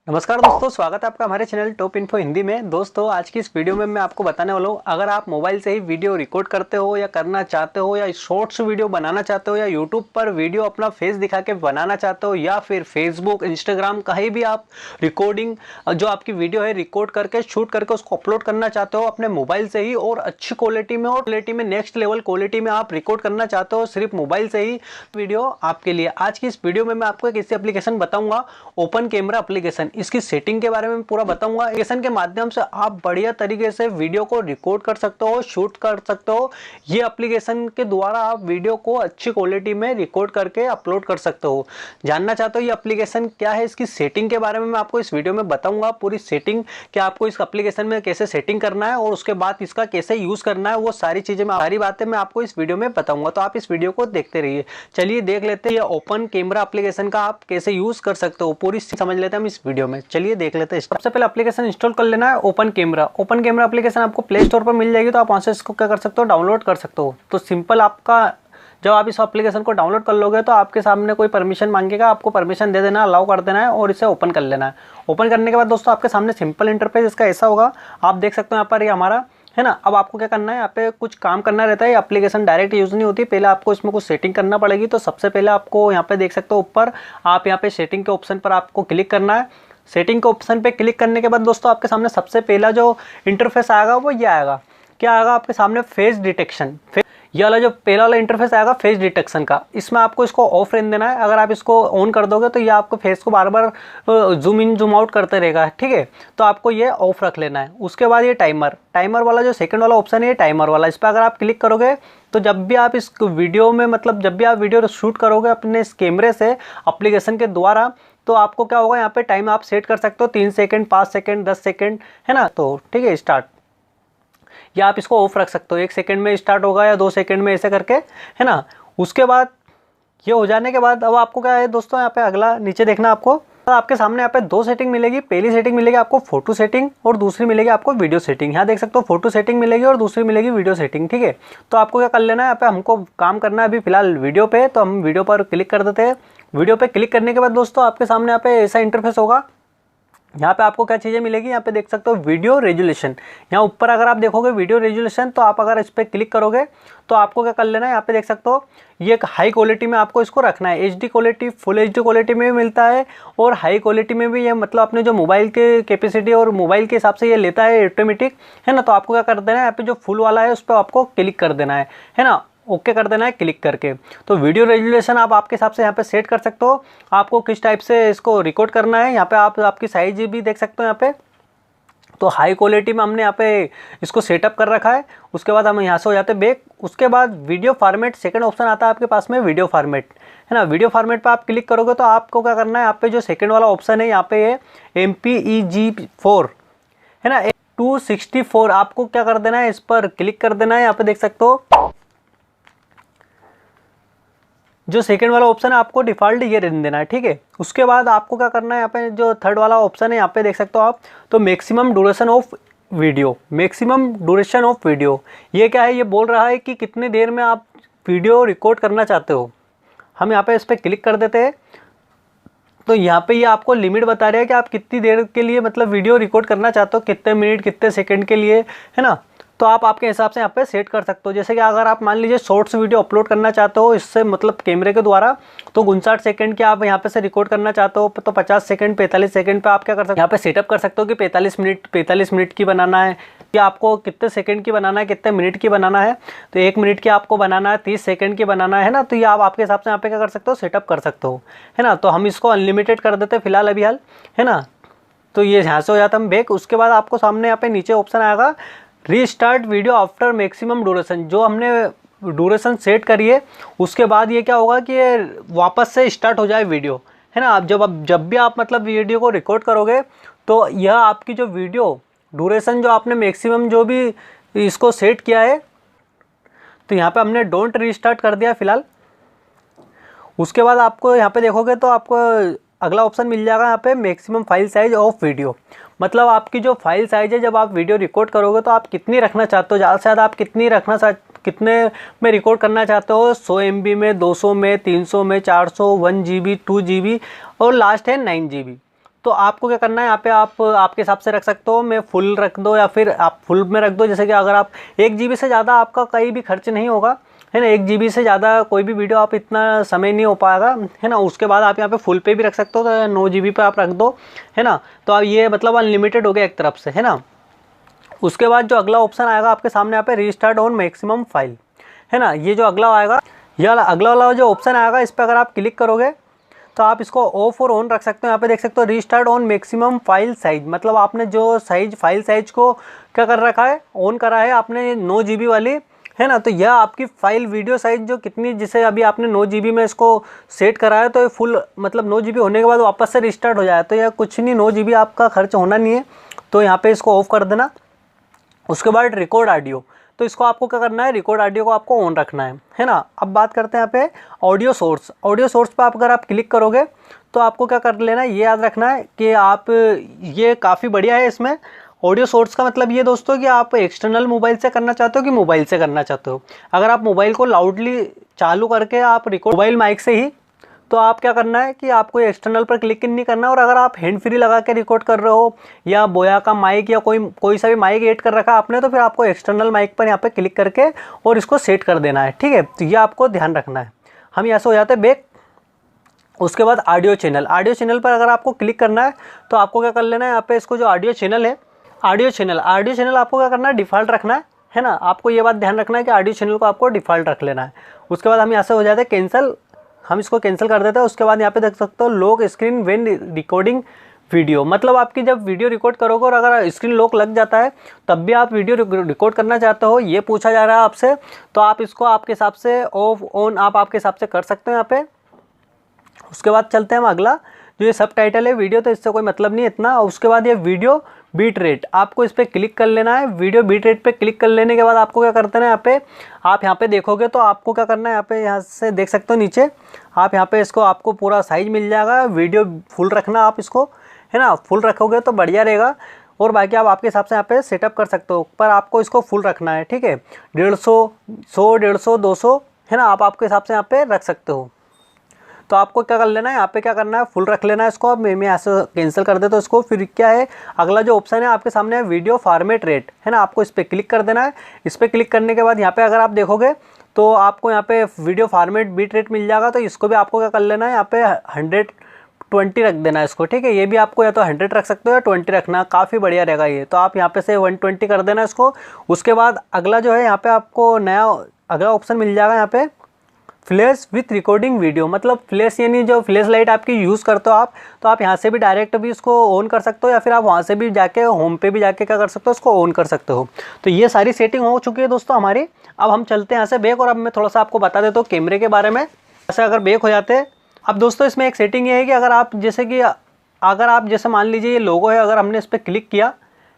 नमस्कार दोस्तों, स्वागत है आपका हमारे चैनल टॉप इन्फो हिंदी में। दोस्तों आज की इस वीडियो में मैं आपको बताने वाला हूँ, अगर आप मोबाइल से ही वीडियो रिकॉर्ड करते हो या करना चाहते हो या शॉर्ट्स वीडियो बनाना चाहते हो या यूट्यूब पर वीडियो अपना फेस दिखा के बनाना चाहते हो या फिर फेसबुक इंस्टाग्राम कहीं भी आप रिकॉर्डिंग जो आपकी वीडियो है रिकॉर्ड करके शूट करके उसको अपलोड करना चाहते हो अपने मोबाइल से ही और अच्छी क्वालिटी में और क्वालिटी में नेक्स्ट लेवल क्वालिटी में आप रिकॉर्ड करना चाहते हो सिर्फ मोबाइल से ही, वीडियो आपके लिए। आज की इस वीडियो में मैं आपको एक ऐसी एप्लीकेशन बताऊंगा, ओपन कैमरा एप्लीकेशन। इसकी सेटिंग के बारे में पूरा बताऊंगा। एप्लीकेशन के माध्यम से आप बढ़िया तरीके से वीडियो को रिकॉर्ड कर सकते हो, शूट कर सकते हो। ये एप्लीकेशन के द्वारा आप वीडियो को अच्छी क्वालिटी में रिकॉर्ड करके अपलोड कर सकते हो। जानना चाहते हो ये एप्लीकेशन क्या है, इसकी सेटिंग के बारे में मैं आपको इस वीडियो में बताऊंगा। पूरी सेटिंग कि आपको इस एप्लीकेशन में कैसे सेटिंग करना है और उसके बाद इसका कैसे यूज करना है, वो सारी चीजें सारी बातें मैं आपको इस वीडियो में बताऊंगा। तो आप इस वीडियो को देखते रहिए। चलिए देख लेते हैं ये ओपन कैमरा एप्लीकेशन का आप कैसे यूज कर सकते हो, पूरी समझ लेते हैं हम इस वीडियो में। चलिए देख लेते हैं। सबसे पहले एप्लीकेशन इंस्टॉल कर लेना है open camera. Open camera application आपको प्ले स्टोर पर मिल जाएगी, तो आप वहां से इसको क्या कर सकते हो, डाउनलोड कर सकते हो। तो सिंपल आपका जब आप इस एप्लीकेशन को डाउनलोड कर लोगे तो आपके सामने कोई परमिशन मांगेगा, आपको परमिशन दे देना, अलाउ कर देना है और इसे ओपन कर लेना है। ओपन करने के बाद दोस्तों आपके सामने सिंपल इंटरफेस इसका ऐसा होगा, आप देख सकते हो यहाँ पर ये हमारा है ना। अब आपको क्या करना है, यहाँ पे कुछ काम करना रहता है। एप्लीकेशन डायरेक्ट यूज नहीं होती, पहले आपको इसमें कुछ सेटिंग करना पड़ेगी। तो सबसे पहले आपको यहाँ पे देख सकते हो ऊपर, आप यहाँ पे सेटिंग के ऑप्शन पर आपको क्लिक करना है। सेटिंग के ऑप्शन पे क्लिक करने के बाद दोस्तों आपके सामने सबसे पहला जो इंटरफेस आएगा वो ये आएगा। क्या आएगा आपके सामने, फेस डिटेक्शन। ये वाला जो पहला वाला इंटरफेस आएगा फेस डिटेक्शन का, इसमें आपको इसको ऑफ रहने देना है। अगर आप इसको ऑन कर दोगे तो ये आपको फेस को बार बार जूम इन जूम आउट करते रहेगा, ठीक है। तो आपको ये ऑफ रख लेना है। उसके बाद ये टाइमर वाला जो सेकंड वाला ऑप्शन है, ये टाइमर वाला, इस पर अगर आप क्लिक करोगे तो जब भी आप इस वीडियो में मतलब जब भी आप वीडियो शूट करोगे अपने इस कैमरे से एप्लीकेशन के द्वारा, तो आपको क्या होगा, यहाँ पे टाइम आप सेट कर सकते हो 3 सेकंड, 5 सेकंड, 10 सेकंड, है ना। तो ठीक है, स्टार्ट, या आप इसको ऑफ रख सकते हो। 1 सेकंड में स्टार्ट होगा या 2 सेकंड में, ऐसे करके, है ना। उसके बाद ये हो जाने के बाद अब आपको क्या है दोस्तों, यहाँ पे अगला नीचे देखना आपको, आपके सामने यहाँ पे 2 सेटिंग मिलेगी। पहली सेटिंग मिलेगी आपको फोटो सेटिंग और दूसरी मिलेगी आपको वीडियो सेटिंग। यहाँ देख सकते हो फोटो सेटिंग मिलेगी और दूसरी मिलेगी वीडियो सेटिंग, ठीक है। तो आपको क्या कर लेना है, यहाँ पे हमको काम करना है अभी फिलहाल वीडियो पे, तो हम वीडियो पर क्लिक कर देते हैं। वीडियो पे क्लिक करने के बाद दोस्तों आपके सामने यहाँ पे ऐसा इंटरफेस होगा। यहाँ पे आपको क्या चीज़ें मिलेगी, यहाँ पे देख सकते हो वीडियो रेजुलेशन। यहाँ ऊपर अगर आप देखोगे वीडियो रेजुलेशन, तो आप अगर इस पर क्लिक करोगे तो आपको क्या कर लेना है, यहाँ पे देख सकते हो ये एक हाई क्वालिटी में आपको इसको रखना है। HD quality, full HD quality में भी मिलता है और हाई क्वालिटी में भी। ये मतलब अपने जो मोबाइल के कैपेसिटी और मोबाइल के हिसाब से ये लेता है ऑटोमेटिक, है ना। तो आपको क्या कर देना है, यहाँ पे जो फुल वाला है उस पर आपको क्लिक कर देना है ना। ओके कर देना है क्लिक करके। तो वीडियो रेजुलेशन आप आपके हिसाब से यहाँ पे सेट कर सकते हो, आपको किस टाइप से इसको रिकॉर्ड करना है। यहाँ पे आप आपकी साइज भी देख सकते हो यहाँ पे। तो हाई क्वालिटी में हमने यहाँ पे इसको सेटअप कर रखा है। उसके बाद हम यहाँ से हो जाते हैं बैक। उसके बाद वीडियो फॉर्मेट, सेकंड ऑप्शन आता है आपके पास में वीडियो फॉर्मेट, है ना। वीडियो फॉर्मेट पर आप क्लिक करोगे तो आपको क्या करना है, यहाँ पे जो सेकेंड वाला ऑप्शन है यहाँ पे है MPEG-4, है ना, 264। आपको क्या कर देना है, इस पर क्लिक कर देना है। यहाँ पे देख सकते हो जो सेकंड वाला ऑप्शन है आपको डिफ़ॉल्ट ये रहने देना है, ठीक है। उसके बाद आपको क्या करना है, यहाँ पे जो थर्ड वाला ऑप्शन है यहाँ पे देख सकते हो आप, तो maximum duration of video. Maximum duration of video ये क्या है, ये बोल रहा है कि कितने देर में आप वीडियो रिकॉर्ड करना चाहते हो। हम यहाँ पे इस पर क्लिक कर देते हैं। तो यहाँ पे ये आपको लिमिट बता रहा है कि आप कितनी देर के लिए मतलब वीडियो रिकॉर्ड करना चाहते हो, कितने मिनट, कितने सेकंड के लिए, है ना। तो आप आपके हिसाब से यहाँ पे सेट कर सकते हो। जैसे कि अगर आप मान लीजिए शॉर्ट्स वीडियो अपलोड करना चाहते हो इससे मतलब कैमरे के द्वारा, तो 59 सेकंड के आप यहाँ पे से रिकॉर्ड करना चाहते हो, तो 50 सेकंड, 45 सेकंड पे आप क्या कर सकते हो, यहाँ पे सेटअप कर सकते हो कि 45 मिनट की बनाना है, कि आपको कितने सेकंड की बनाना है, कितने मिनट की बनाना है। तो 1 मिनट की आपको बनाना है, 30 सेकंड की बनाना है ना। तो ये आप आपके हिसाब से यहाँ पे क्या कर सकते हो, सेटअप कर सकते हो, है ना। तो हम इसको अनलिमिटेड कर देते हैं फिलहाल अभी हाल, है ना। तो ये यहाँ से हो जाता है हम बैक। उसके बाद आपको सामने यहाँ पे नीचे ऑप्शन आएगा restart video after maximum duration. जो हमने ड्यूरेशन सेट करी है उसके बाद ये क्या होगा कि ये वापस से स्टार्ट हो जाए वीडियो, है ना। आप जब भी आप मतलब वीडियो को रिकॉर्ड करोगे तो यह आपकी जो वीडियो ड्यूरेशन जो आपने मैक्सिमम जो भी इसको सेट किया है, तो यहाँ पे हमने डोंट रीस्टार्ट कर दिया फिलहाल। उसके बाद आपको यहाँ पे देखोगे तो आपको अगला ऑप्शन मिल जाएगा यहाँ पे maximum file size of video. मतलब आपकी जो फाइल साइज है, जब आप वीडियो रिकॉर्ड करोगे तो आप कितनी रखना चाहते हो, ज़्यादा से ज़्यादा आप कितने में रिकॉर्ड करना चाहते हो, 100 MB में, 200 में, 300 में, 400, 1 GB, 2 GB और लास्ट है 9 GB। तो आपको क्या करना है, यहाँ पे आप आपके हिसाब से रख सकते हो, मैं फुल रख दो या फिर आप फुल में रख दो। जैसे कि अगर आप 1 GB से ज़्यादा आपका कहीं भी खर्च नहीं होगा, है ना, 1 GB से ज़्यादा कोई भी वीडियो आप इतना समय नहीं हो पाएगा, है ना। उसके बाद आप यहाँ पे फुल पे भी रख सकते हो, तो 9 GB पे आप रख दो, है ना। तो अब ये मतलब अनलिमिटेड हो गया एक तरफ से, है ना। उसके बाद जो अगला ऑप्शन आएगा आपके सामने यहाँ पे रीस्टार्ट ऑन मैक्सिमम फाइल, है ना। ये जो अगला आएगा, ये अगला वाला जो ऑप्शन आएगा, इस पर अगर आप क्लिक करोगे तो आप इसको ऑफ और ऑन रख सकते हो। यहाँ पे देख सकते हो restart on maximum file size, मतलब आपने जो फाइल साइज को क्या कर रखा है, ऑन करा है आपने 9 GB वाली, है ना। तो यह आपकी फाइल वीडियो साइज जो कितनी, जिसे अभी आपने 9 GB में इसको सेट करा है, तो ये फुल मतलब 9 GB होने के बाद वापस से रिस्टार्ट हो जाए, तो यह कुछ नहीं, 9 GB आपका खर्च होना नहीं है। तो यहाँ पे इसको ऑफ कर देना। उसके बाद रिकॉर्ड ऑडियो, तो इसको आपको क्या करना है, रिकॉर्ड ऑडियो को आपको ऑन रखना है ना। अब बात करते हैं यहाँ पे ऑडियो सोर्स। ऑडियो सोर्स पर अगर आप क्लिक करोगे तो आपको क्या कर लेना है, ये याद रखना है कि आप, ये काफ़ी बढ़िया है इसमें। ऑडियो सोर्स का मतलब ये दोस्तों कि आप एक्सटर्नल मोबाइल से करना चाहते हो कि मोबाइल से करना चाहते हो। अगर आप मोबाइल को लाउडली चालू करके आप रिकॉर्ड मोबाइल माइक से ही, तो आप क्या करना है कि आपको एक्सटर्नल पर क्लिक नहीं करना। और अगर आप हैंड फ्री लगा के रिकॉर्ड कर रहे हो या बोया का माइक या कोई सा भी माइक ऐड कर रखा है आपने, तो फिर आपको एक्सटर्नल माइक पर यहाँ पे क्लिक करके और इसको सेट कर देना है, ठीक है। तो ये आपको ध्यान रखना है। हम यहाँ से हो जाते हैं बैक। उसके बाद ऑडियो चैनल, ऑडियो चैनल पर अगर आपको क्लिक करना है तो आपको क्या कर लेना है, यहाँ पे इसको जो ऑडियो चैनल है, ऑडियो चैनल आपको क्या करना है, डिफ़ॉल्ट रखना है ना। आपको ये बात ध्यान रखना है कि ऑडियो चैनल को आपको डिफ़ॉल्ट रख लेना है। उसके बाद हम यहाँ से हो जाते हैं कैंसिल, हम इसको कैंसिल कर देते हैं। उसके बाद यहाँ पे देख सकते हो lock screen when recording video, मतलब आपकी जब वीडियो रिकॉर्ड करोगे और अगर स्क्रीन लॉक लग जाता है तब भी आप वीडियो रिकॉर्ड करना चाहते हो, ये पूछा जा रहा है आपसे, तो आप इसको आपके हिसाब से ऑफ ऑन आप आपके हिसाब से कर सकते हो यहाँ पे। उसके बाद चलते हैं हम अगला, जो ये सब टाइटल है वीडियो, तो इससे कोई मतलब नहीं इतना। उसके बाद ये वीडियो बीट रेट, आपको इस पर क्लिक कर लेना है। वीडियो बीट रेट पे क्लिक कर लेने के बाद आपको क्या करते हैं, यहाँ पे आप यहाँ पे देखोगे तो आपको क्या करना है, यहाँ से देख सकते हो नीचे आप यहाँ पे इसको आपको पूरा साइज मिल जाएगा। वीडियो फुल रखना आप इसको, है ना, फुल रखोगे तो बढ़िया रहेगा। और बाकी आप आपके हिसाब से यहाँ पे सेटअप कर सकते हो, पर आपको इसको फुल रखना है, ठीक है। 150, 100, 150, 200, है ना, आप आपके हिसाब से यहाँ पे रख सकते हो। तो आपको क्या कर लेना है, यहाँ पे क्या करना है, फुल रख लेना है इसको। अब मैं ऐसे कैंसिल कर देता हूँ इसको। फिर क्या है, अगला जो ऑप्शन है आपके सामने है वीडियो फॉर्मेट रेट, है ना, आपको इस पर क्लिक कर देना है। इस पर क्लिक करने के बाद यहाँ पे अगर आप देखोगे तो आपको यहाँ पे वीडियो फॉर्मेट बीट रेट मिल जाएगा। तो इसको भी आपको क्या कर लेना है, यहाँ पे 120 रख देना है इसको, ठीक है। ये भी आपको या तो 100 रख सकते हो या 20 रखना, काफ़ी बढ़िया रहेगा ये। तो आप यहाँ पे से 120 कर देना इसको। उसके बाद अगला जो है यहाँ पे आपको नया अगला ऑप्शन मिल जाएगा यहाँ पे फ्लैश विथ रिकॉर्डिंग वीडियो, मतलब फ्लैश यानी जो फ्लैश लाइट आपकी यूज़ करते हो आप, तो आप यहाँ से भी डायरेक्ट भी इसको ऑन कर सकते हो या फिर आप वहाँ से भी जाके होम पे भी जाके क्या कर सकते हो, इसको ऑन कर सकते हो। तो ये सारी सेटिंग हो चुकी है दोस्तों हमारी। अब हम चलते हैं यहाँ से बैक, और अब मैं थोड़ा सा आपको बता देता हूँ कैमरे के बारे में। ऐसे अगर बैक हो जाते हैं, अब दोस्तों इसमें एक सेटिंग ये है कि अगर आप जैसे मान लीजिए ये लोगो है, अगर हमने इस पर क्लिक किया,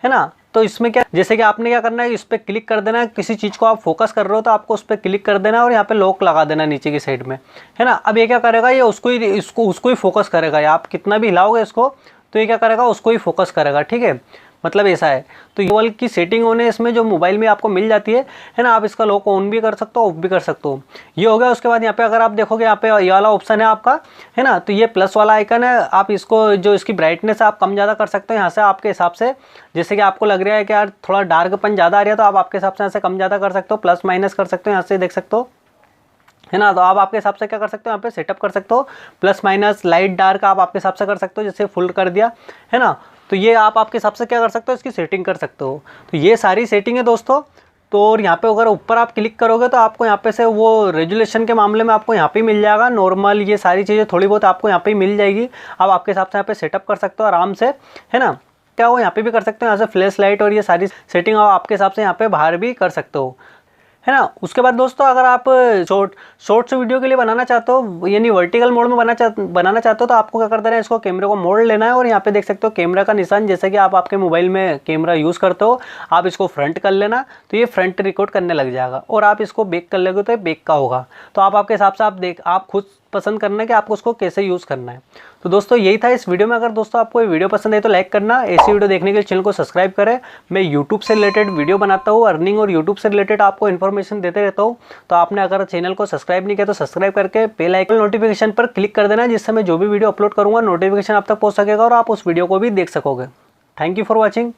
है ना, तो इसमें क्या, जैसे कि आपने क्या करना है, इस पर क्लिक कर देना है। किसी चीज़ को आप फोकस कर रहे हो तो आपको उस पर क्लिक कर देना है और यहाँ पे लॉक लगा देना नीचे की साइड में, है ना। अब ये क्या करेगा, ये उसको ही फोकस करेगा। या आप कितना भी हिलाओगे इसको तो ये क्या करेगा, उसको ही फोकस करेगा, ठीक है, मतलब ऐसा है। तो ये वाल की सेटिंग होने इसमें जो मोबाइल में आपको मिल जाती है ना, आप इसका लॉक ऑन भी कर सकते हो, ऑफ भी कर सकते हो। ये हो गया। उसके बाद यहाँ पे अगर आप देखोगे, यहाँ पे ये वाला ऑप्शन है आपका, है ना, तो ये प्लस वाला आइकन है। आप इसको जो इसकी ब्राइटनेस आप कम ज़्यादा कर सकते हो यहाँ से आपके हिसाब से। जैसे कि आपको लग रहा है कि यार थोड़ा डार्कपन ज़्यादा आ रहा है, तो आप आपके हिसाब से यहाँ से कम ज़्यादा कर सकते हो, प्लस माइनस कर सकते हो, यहाँ से देख सकते हो, है ना। तो आप आपके हिसाब से क्या कर सकते हो, यहाँ पे सेटअप कर सकते हो, प्लस माइनस लाइट डार्क आप आपके हिसाब से कर सकते हो। जैसे फुल कर दिया, है ना, तो ये आप आपके हिसाब से क्या कर सकते हो, इसकी सेटिंग कर सकते हो। तो ये सारी सेटिंग है दोस्तों। तो और यहाँ पे अगर ऊपर आप क्लिक करोगे तो आपको यहाँ पे से वो रेजुलेशन के मामले में आपको यहाँ पे मिल जाएगा। नॉर्मल ये सारी चीज़ें थोड़ी बहुत आपको यहाँ पे मिल जाएगी। आप आपके हिसाब से यहाँ पे सेटअप कर सकते हो आराम से, है ना। क्या हो यहाँ पे भी कर सकते हो, यहाँ से फ्लैश लाइट और ये सारी सेटिंग आप आपके हिसाब से यहाँ पे बाहर भी कर सकते हो, है ना। उसके बाद दोस्तों अगर आप शॉर्ट्स वीडियो के लिए बनाना चाहते हो, यानी वर्टिकल मोड में बनाना चाहते हो, तो आपको क्या कर देना है, इसको कैमरे को मोड़ लेना है। और यहाँ पे देख सकते हो कैमरा का निशान, जैसे कि आप आपके मोबाइल में कैमरा यूज़ करते हो, आप इसको फ्रंट कर लेना, तो ये फ्रंट रिकॉर्ड करने लग जाएगा। और आप इसको बैक कर लोगे तो ये बैक का होगा। तो आप आपके हिसाब से आप खुद पसंद करना है कि आपको उसको कैसे यूज़ करना है। तो दोस्तों यही था इस वीडियो में। अगर दोस्तों आपको ये वीडियो पसंद है तो लाइक करना, ऐसी वीडियो देखने के लिए चैनल को सब्सक्राइब करें। मैं यूट्यूब से रिलेटेड वीडियो बनाता हूँ, अर्निंग और यूट्यूब से रिलेटेड आपको इन्फॉर्मेशन देते रहता हूँ। तो आपने अगर चैनल को सब्सक्राइब नहीं किया तो सब्सक्राइब करके बेल आइकन नोटिफिकेशन पर क्लिक कर देना, जिससे मैं जो भी वीडियो अपलोड करूँगा नोटिफिकेशन आप तक पहुँच सकेगा और आप उस वीडियो को भी देख सकोगे। Thank you for watching.